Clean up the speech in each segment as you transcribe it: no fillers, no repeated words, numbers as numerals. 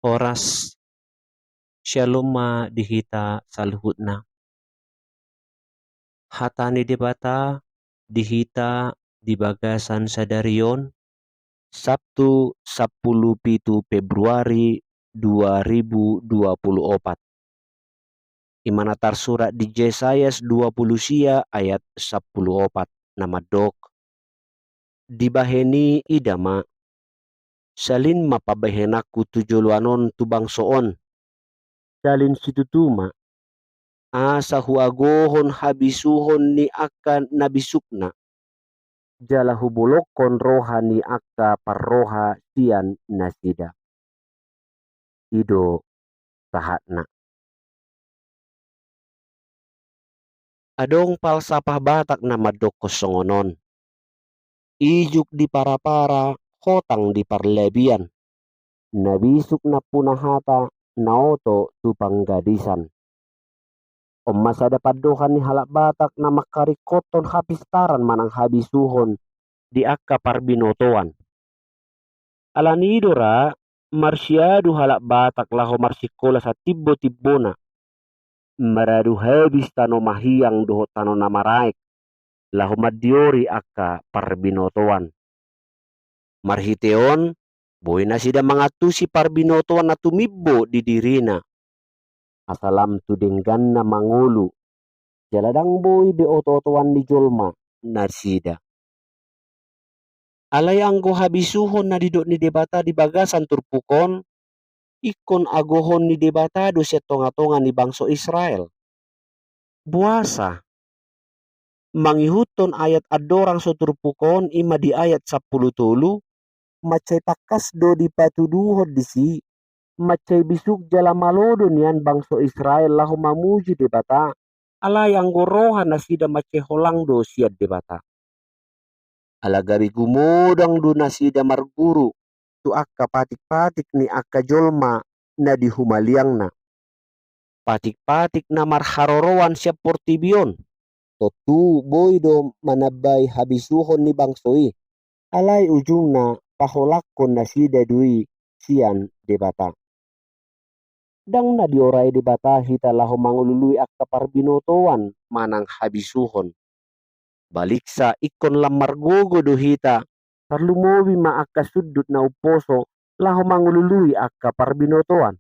oras shalom dihita saluhutna. Hatani debata dihita di bagasan sadarion Sabtu 10 Februari 2024. Imanatar surat di Yesayas 20 sia ayat 14 nama dok. Dibaheni idama salin mapabahenaku tujuluanon tubang soon salin situtuma asa huagohon habisuhon ni akan nabisukna jala hubulokon rohani akka parroha sian nasida ido sahatna. Adong palsapah Batak nama dok kosongonon ijuk di para-para hotang di parlebian nabisuk na punahata naoto tupang gadisan om masa dapat dohan ni halak Batak na makarikoton hapistaran manang habisuhon di akka parbinotoan alani idora marsiadu halak Batak laho marsikola sa tibbo-tibbona maradu habis tano mahiyang doho tano namaraek laho madiori akka parbinotoan marhiteon boy na sida mangatusi parbinotoan na tumibbo di dirina asalam tudenggan na mangulu jaladang boy de oto-otoan ni jolma narsida alay anggo habisuhon na didok ni debata di bagasan turpukon ikon agohon ni debata do siya tonga-tonga ni bangso Israel buasa mangihuton ayat adorang so turpukon ima di ayat 10 tolu macay takas do di patuduhod disi macay bisuk jala malodo nian bangso Israel lahu mamuji debata alay anggo rohan na sida macay holang do siya debata alagari gumodang do na sida marguru tu akka patik-patik ni akka jolma na dihumaliang na patik-patik na marharorowan siya portibion totu boy do manabay habisuhon ni bangsoi alay ujung na paholakon na sida dui sian debata dang na dioray debata hita laho mangulului akka parbinotoan manang habisuhon baliksa ikon lamar gogo do hita parlumowi ma akka sudut na uposo laho mangulului akka parbinotoan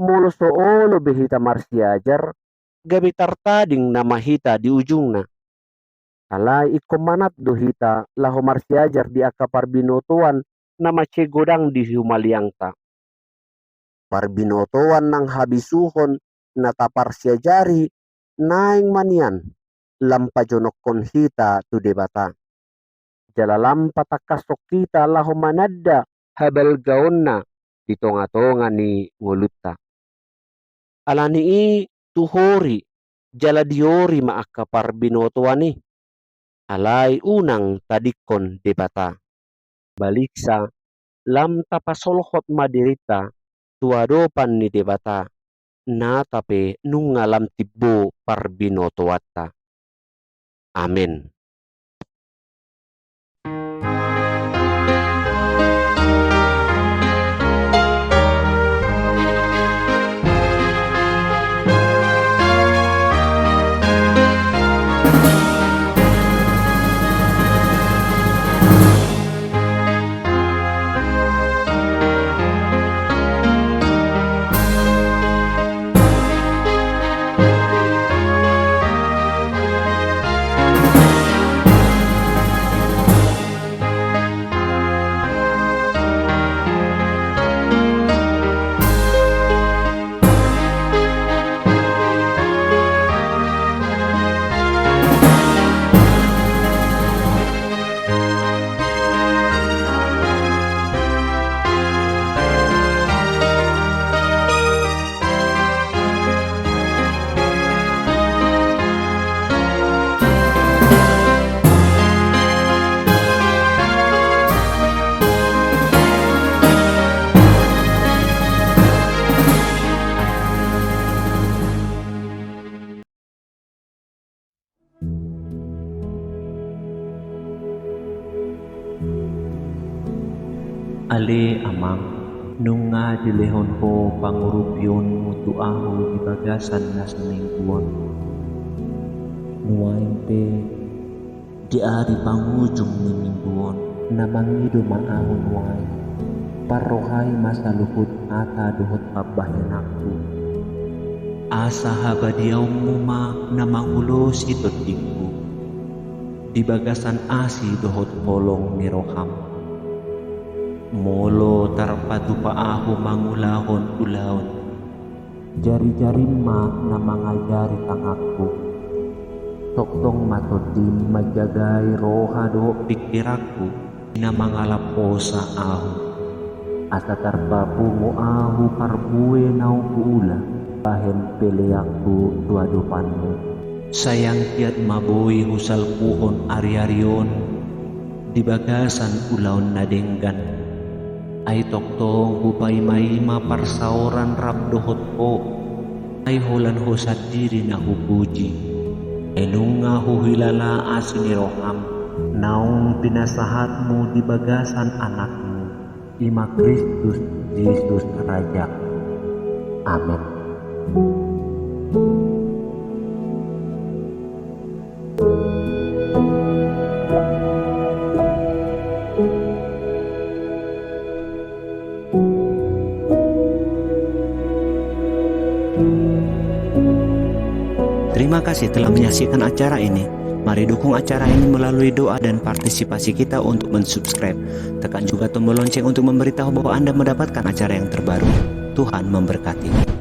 molo so olo behita marsiajar gabi tartading nama hita di ujungna alay ikon manat do hita laho marsiajar di akka parbinotoan nama cegodang di humaliangta parbinotoan nang habisuhon na taparsiajari naing manian lampajonokon hita tu debata jala lampa takasok kita laho manadda habal gaonna di tonga-tonga ni ngolutta alani i tuhori jala diori ma akka parbinotoan ni alay unang tadikon debata baliksa lam tapasolhot madirita tuadopan ni debata na tape nungalam tibbo parbinotoatta amin. Ale amang Nunga dilehon ko pangurupyon mutu aho di bagasan na semingguan. Nuain pe di ari pangujung ni mingguan na mangido maaho nuai. Parohay masa luhut ata duhot pabahinakku. Asa habadiaw muma na mangulos itot iku. Di bagasan asi duhot kolong ni Roham. Molo tarpadu paaho mangulahon ulaon. Jari-jari ma na mangajari tangakku. Toktong matodim majagay roha do pikirakku na mangalaposa aho. Asa tarbabu mo aho karbue nau kuula bahen peleakku duadupanmu. Sayang tiat maboy husal puhon ari-arion di bagasan ulaon na denggan. Ay toktong hupay may maparsauran rap dohot ko. Ay holan hosat diri na hupuji. Enung nga huhilala asin ni Roham. Naong pinasahatmu di bagasan anakmu. Ima Kristus Yesus Raja. Amin. Terima kasih telah menyaksikan acara ini. Mari dukung acara ini melalui doa dan partisipasi kita untuk mensubscribe. Tekan juga tombol lonceng untuk memberitahu bahwa Anda mendapatkan acara yang terbaru. Tuhan memberkati.